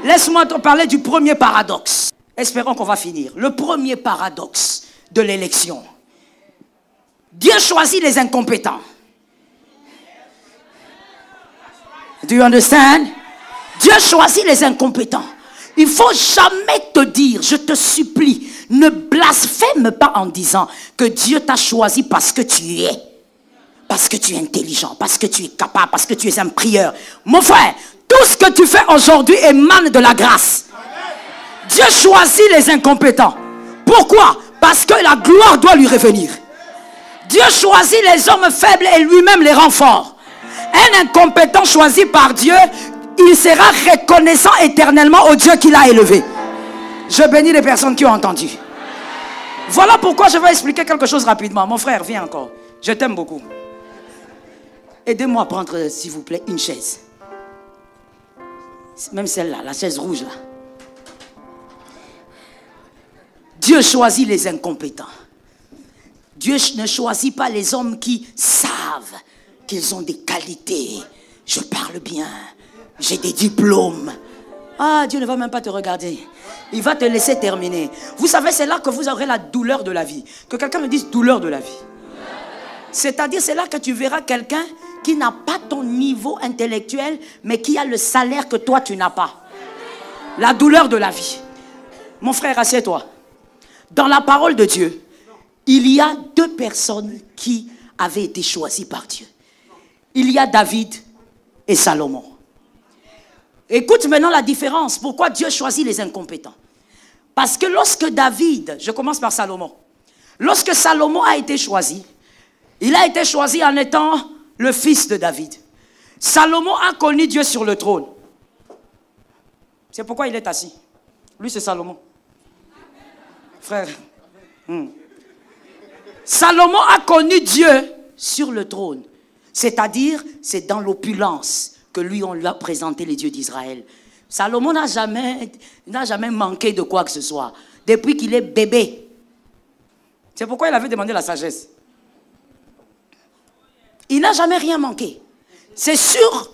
Speaker 4: Laisse-moi te parler du premier paradoxe. Espérons qu'on va finir. Le premier paradoxe de l'élection. Dieu choisit les incompétents. Do you understand? Dieu choisit les incompétents. Il ne faut jamais te dire, je te supplie, ne blasphème pas en disant que Dieu t'a choisi parce que tu es. Parce que tu es intelligent, parce que tu es capable, parce que tu es un prieur. Mon frère, tout ce que tu fais aujourd'hui émane de la grâce. Dieu choisit les incompétents. Pourquoi? Parce que la gloire doit lui revenir. Dieu choisit les hommes faibles et lui-même les rend forts. Un incompétent choisi par Dieu, il sera reconnaissant éternellement au Dieu qui l'a élevé. Je bénis les personnes qui ont entendu. Voilà pourquoi je vais expliquer quelque chose rapidement. Mon frère, viens encore. Je t'aime beaucoup. Aidez-moi à prendre, s'il vous plaît, une chaise. Même celle-là, la chaise rouge là. Dieu choisit les incompétents. Dieu ne choisit pas les hommes qui savent qu'ils ont des qualités. Je parle bien. J'ai des diplômes. Ah, Dieu ne va même pas te regarder. Il va te laisser terminer. Vous savez, c'est là que vous aurez la douleur de la vie. Que quelqu'un me dise douleur de la vie. C'est-à-dire, c'est là que tu verras quelqu'un qui n'a pas ton niveau intellectuel, mais qui a le salaire que toi, tu n'as pas. La douleur de la vie. Mon frère, assieds-toi. Dans la parole de Dieu, il y a 2 personnes qui avaient été choisies par Dieu. Il y a David et Salomon. Écoute maintenant la différence. Pourquoi Dieu choisit les incompétents? Parce que lorsque David, je commence par Salomon. Lorsque Salomon a été choisi, il a été choisi en étant le fils de David. Salomon a connu Dieu sur le trône. C'est pourquoi il est assis. Lui, c'est Salomon. Frère. Salomon a connu Dieu sur le trône. C'est-à-dire, c'est dans l'opulence que lui, on lui a présenté les dieux d'Israël. Salomon n'a jamais manqué de quoi que ce soit. Depuis qu'il est bébé. C'est pourquoi il avait demandé la sagesse. Il n'a jamais rien manqué. C'est sur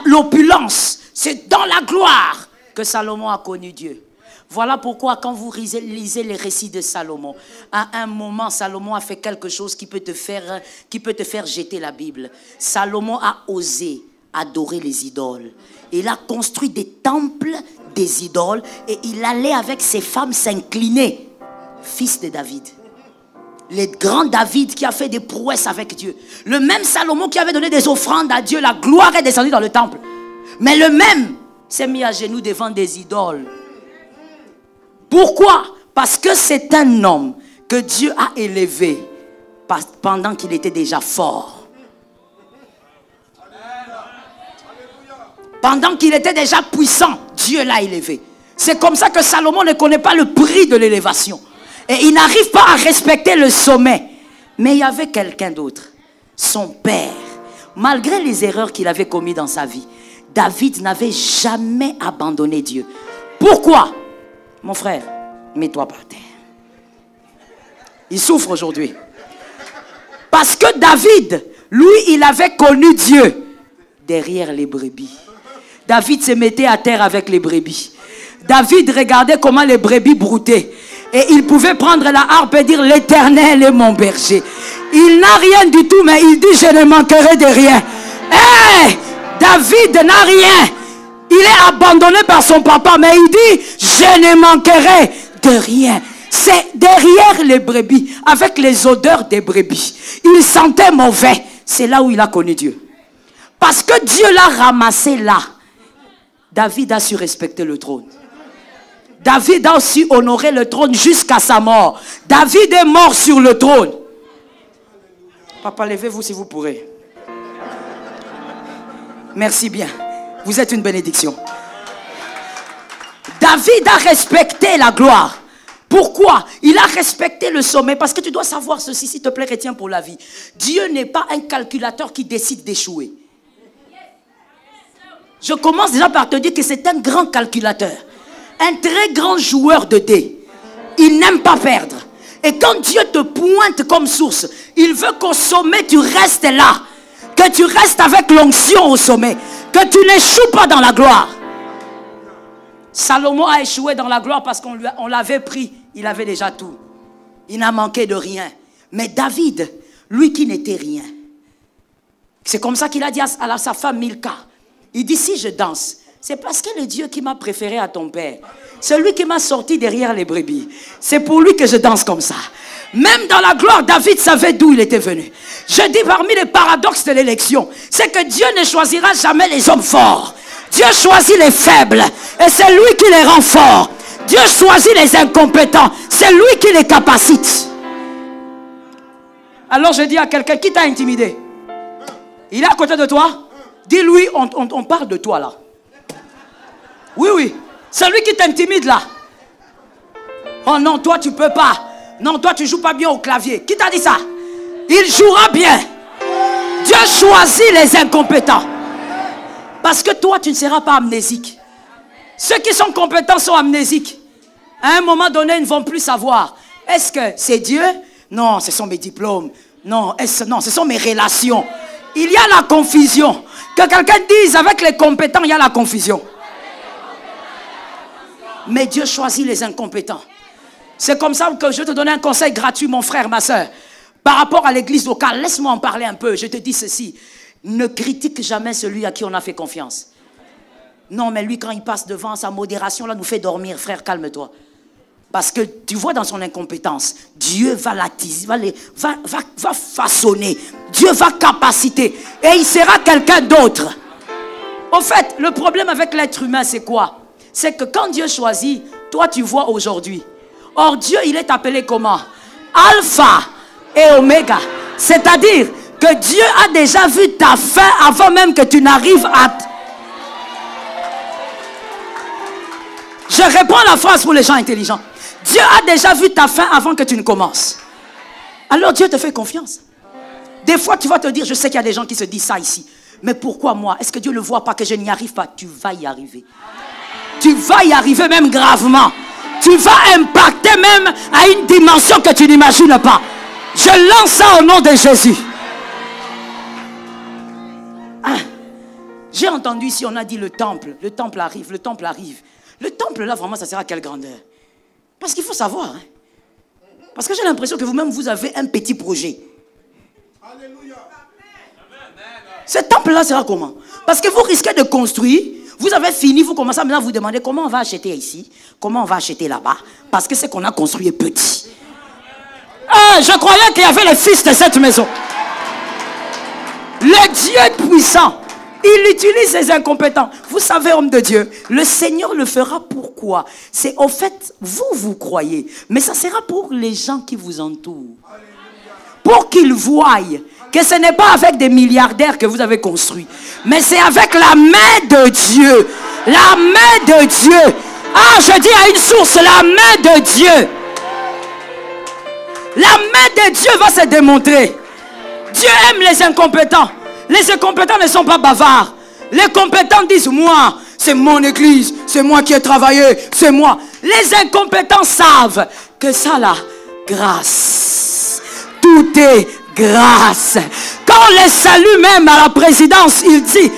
Speaker 4: l'opulence, c'est dans la gloire que Salomon a connu Dieu. Voilà pourquoi quand vous lisez les récits de Salomon, à un moment, Salomon a fait quelque chose qui peut te faire jeter la Bible. Salomon a osé adorer les idoles. Il a construit des temples des idoles et il allait avec ses femmes s'incliner. Fils de David. Le grand David qui a fait des prouesses avec Dieu. Le même Salomon qui avait donné des offrandes à Dieu. La gloire est descendue dans le temple. Mais le même s'est mis à genoux devant des idoles. Pourquoi? Parce que c'est un homme que Dieu a élevé pendant qu'il était déjà fort. Pendant qu'il était déjà puissant, Dieu l'a élevé. C'est comme ça que Salomon ne connaît pas le prix de l'élévation. Et il n'arrive pas à respecter le sommet. Mais il y avait quelqu'un d'autre. Son père. Malgré les erreurs qu'il avait commises dans sa vie, David n'avait jamais abandonné Dieu. Pourquoi? Mon frère, mets-toi par terre. Il souffre aujourd'hui. Parce que David, lui, il avait connu Dieu derrière les brebis. David se mettait à terre avec les brebis. David regardait comment les brebis broutaient. Et il pouvait prendre la harpe et dire: l'Éternel est mon berger. Il n'a rien du tout, mais il dit: je ne manquerai de rien. Hey, David n'a rien. Il est abandonné par son papa, mais il dit: je ne manquerai de rien. C'est derrière les brebis, avec les odeurs des brebis. Il sentait mauvais. C'est là où il a connu Dieu. Parce que Dieu l'a ramassé là. David a su respecter le trône. David a aussi honoré le trône jusqu'à sa mort. David est mort sur le trône. Papa, levez-vous si vous pourrez. Merci bien. Vous êtes une bénédiction. David a respecté la gloire. Pourquoi? Il a respecté le sommet. Parce que tu dois savoir ceci, s'il te plaît, retiens pour la vie. Dieu n'est pas un calculateur qui décide d'échouer. Je commence déjà par te dire que c'est un grand calculateur. Un très grand joueur de dés. Il n'aime pas perdre. Et quand Dieu te pointe comme source, il veut qu'au sommet tu restes là. Que tu restes avec l'onction au sommet. Que tu n'échoues pas dans la gloire. Salomon a échoué dans la gloire parce qu'on l'avait pris. Il avait déjà tout. Il n'a manqué de rien. Mais David, lui qui n'était rien. C'est comme ça qu'il a dit à sa femme Milka. Il dit: si je danse, c'est parce que le Dieu qui m'a préféré à ton père, celui qui m'a sorti derrière les brebis, c'est pour lui que je danse comme ça. Même dans la gloire, David savait d'où il était venu. Je dis parmi les paradoxes de l'élection, c'est que Dieu ne choisira jamais les hommes forts. Dieu choisit les faibles et c'est lui qui les rend forts. Dieu choisit les incompétents, c'est lui qui les capacite. Alors je dis à quelqu'un: qui t'a intimidé? Il est à côté de toi? Dis-lui, on parle de toi là. Oui, oui. Celui qui t'intimide là. Oh non, toi tu peux pas. Non, toi tu joues pas bien au clavier. Qui t'a dit ça? Il jouera bien. Dieu choisit les incompétents. Parce que toi tu ne seras pas amnésique. Ceux qui sont compétents sont amnésiques. À un moment donné, ils ne vont plus savoir. Est-ce que c'est Dieu? Non, ce sont mes diplômes. Non, non, ce sont mes relations. Il y a la confusion. Que quelqu'un dise: avec les compétents, il y a la confusion. Mais Dieu choisit les incompétents. C'est comme ça que je vais te donner un conseil gratuit, mon frère, ma soeur. Par rapport à l'église locale, laisse-moi en parler un peu. Je te dis ceci: ne critique jamais celui à qui on a fait confiance. Non, mais lui, quand il passe devant, sa modération là nous fait dormir. Frère, calme-toi. Parce que tu vois, dans son incompétence, Dieu va l'attiser, va façonner. Dieu va capaciter. Et il sera quelqu'un d'autre. Au fait, le problème avec l'être humain, c'est quoi? C'est que quand Dieu choisit, toi tu vois aujourd'hui. Or Dieu, il est appelé comment? Alpha et Oméga. C'est-à-dire que Dieu a déjà vu ta fin avant même que tu n'arrives à... Je reprends la phrase pour les gens intelligents. Dieu a déjà vu ta fin avant que tu ne commences. Alors Dieu te fait confiance. Des fois tu vas te dire: je sais qu'il y a des gens qui se disent ça ici. Mais pourquoi moi? Est-ce que Dieu ne voit pas que je n'y arrive pas? Tu vas y arriver. Tu vas y arriver même gravement. Tu vas impacter même à une dimension que tu n'imagines pas. Je lance ça au nom de Jésus. J'ai entendu ici, on a dit le temple arrive, le temple arrive. Le temple là, vraiment, ça sera à quelle grandeur? Parce qu'il faut savoir. Hein? Parce que j'ai l'impression que vous-même, vous avez un petit projet. Alléluia. Ce temple là sera comment? Parce que vous risquez de construire. Vous avez fini, vous commencez à maintenant vous demander comment on va acheter ici, comment on va acheter là-bas. Parce que ce qu'on a construit est petit. je croyais qu'il y avait les fils de cette maison. Le Dieu puissant, il utilise les incompétents. Vous savez, homme de Dieu, le Seigneur le fera pourquoi? C'est au fait, vous croyez, mais ça sera pour les gens qui vous entourent. Pour qu'ils voient que ce n'est pas avec des milliardaires que vous avez construit, mais c'est avec la main de Dieu. La main de Dieu. Ah, je dis à une source, la main de Dieu. La main de Dieu va se démontrer. Dieu aime les incompétents. Les incompétents ne sont pas bavards. Les compétents disent, moi, c'est mon église, c'est moi qui ai travaillé, c'est moi. Les incompétents savent que ça là, grâce. Tout est grâce. Quand les salue même à la présidence, il dit,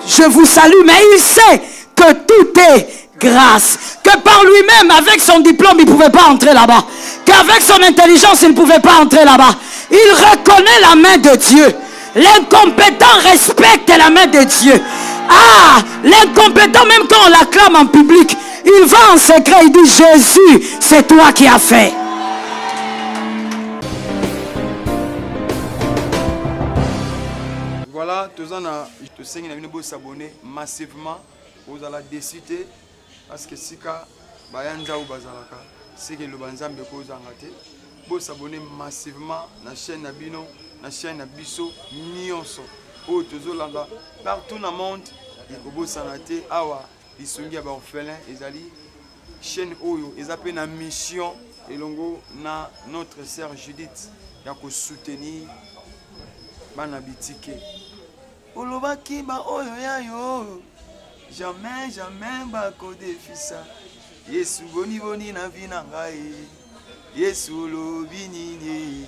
Speaker 4: je vous salue, mais il sait que tout est grâce. Que par lui-même, avec son diplôme, il ne pouvait pas entrer là-bas. Qu'avec son intelligence, il ne pouvait pas entrer là-bas. Il reconnaît la main de Dieu. L'incompétent respecte la main de Dieu. Ah, l'incompétent, même quand on l'acclame en public, il va en secret, il dit, Jésus, c'est toi qui as fait.
Speaker 5: Voilà, tous en a, je te sais qu'il y a une bonne s'abonner massivement aux à la décité parce que si ka bayanza ou bazalaka c'est que le banzambe cause en raté bon s'abonner massivement na chaîne Nabino na chaîne Nabiso nyonso o tozolanga partout dans le monde et ko sanate awa lisongi ba orphelin ezali chaîne oyo ezape na mission elongo na notre sœur Judith ya ko soutenir bana bitike olobaki ba oyo yayo jamais jamais ba ko defisa Yesu boni boni na vina ngai Yesu lobi nini.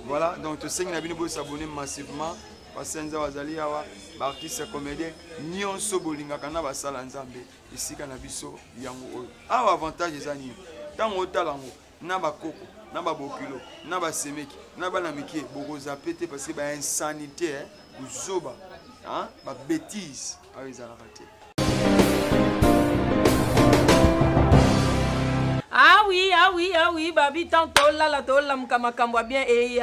Speaker 5: Voilà, donc tu sais que nous avons s'abonner massivement parce que nous avons awa artiste comédien nyonso bolinga kana basala nzambe ici kana biso yango oyo awa avantage ezani tango talango na bakoko na babokilo na basemeki na bana mikie bokoza pété parce que ba insanité uzoba hein ba bêtise avec ça raté.
Speaker 6: Ah oui, babi, tantôt là, mkamakamwa bien, et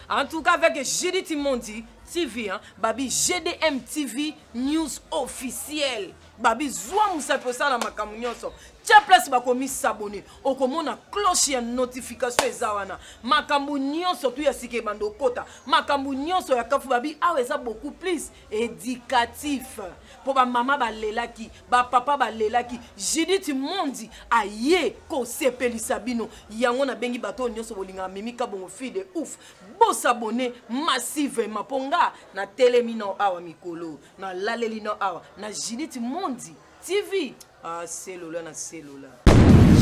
Speaker 6: en tout cas, avec Judith Mondi TV, hein, babi, GDM TV News officiel. Babi, zoua moussa pour ça, la makamunyoso. Tia place bakomi s'abonner. Okomona cloche ya notification ezawana. Makambu nyon surtout ya sike bando kota. Makambu nyon so ya kafu babi aweza beaucoup plus éducatif. Pour ba maman ba lelaki, ba papa ba lelaki. Judith Mondi aye ko sepeli sabino. Yango na bengi bato nyon so bolinga mimika bongo fi de ouf. Bo s'abonner massivement ponga na telemino awa mikolo, na lalelino awa, na Judith Mondi TV. Ah, cellulaire.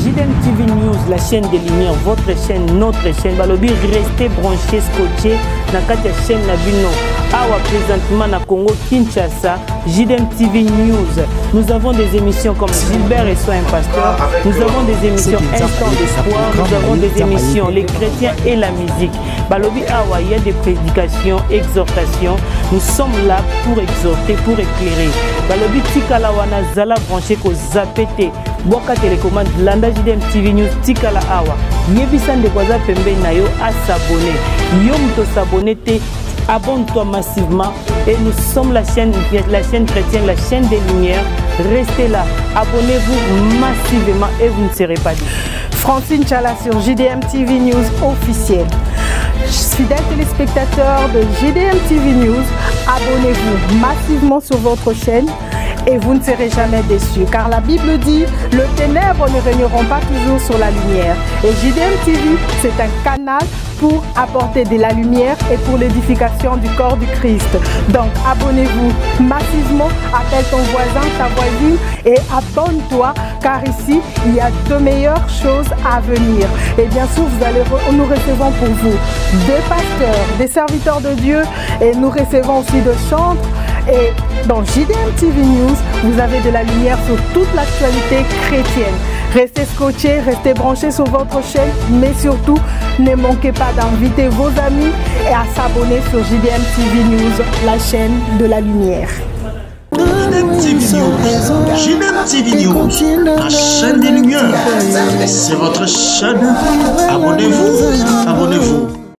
Speaker 1: JDM TV News, la chaîne des lumières, votre chaîne, notre chaîne. Balobi, restez branchés, scotchés. Nakati ya chaîne Nabino. Awa présentement na Congo, Kinshasa, JDM TV News. Nous avons des émissions comme Gilbert et Soin Pasteur. Nous avons des émissions Instant d'Espoir. Nous avons des émissions Les Chrétiens et la musique. Balobi Awa, il y a des prédications, exhortations. Nous sommes là pour exhorter, pour éclairer. Balobi Tikala Wana Zala branché ko Zapete. Boka télécommande Landa JDM TV News Tikala Awa. Yebisan de Kwaza Pembe Nayo à s'abonner. Yom to s'abonner te. Abonne-toi massivement et nous sommes la chaîne chrétienne, la chaîne des lumières. Restez là, abonnez-vous massivement et vous ne serez pas déçus.
Speaker 7: Francine Chala sur JDM TV News officiel. Fidèles téléspectateurs de JDM TV News, abonnez-vous massivement sur votre chaîne et vous ne serez jamais déçus. Car la Bible dit, le ténèbre ne régneront pas toujours sur la lumière. Et JDM TV, c'est un canal pour apporter de la lumière et pour l'édification du corps du Christ. Donc abonnez-vous massivement, appelle ton voisin, ta voisine et abonne-toi car ici il y a de meilleures choses à venir. Et bien sûr nous recevons pour vous des pasteurs, des serviteurs de Dieu et nous recevons aussi de chantres. Et dans JDM TV News, vous avez de la lumière sur toute l'actualité chrétienne. Restez scotchés, restez branchés sur votre chaîne, mais surtout, ne manquez pas d'inviter vos amis et à s'abonner sur JDM TV News, la chaîne de la lumière.
Speaker 3: JDM TV News, la chaîne des lumières. C'est votre chaîne. Abonnez-vous.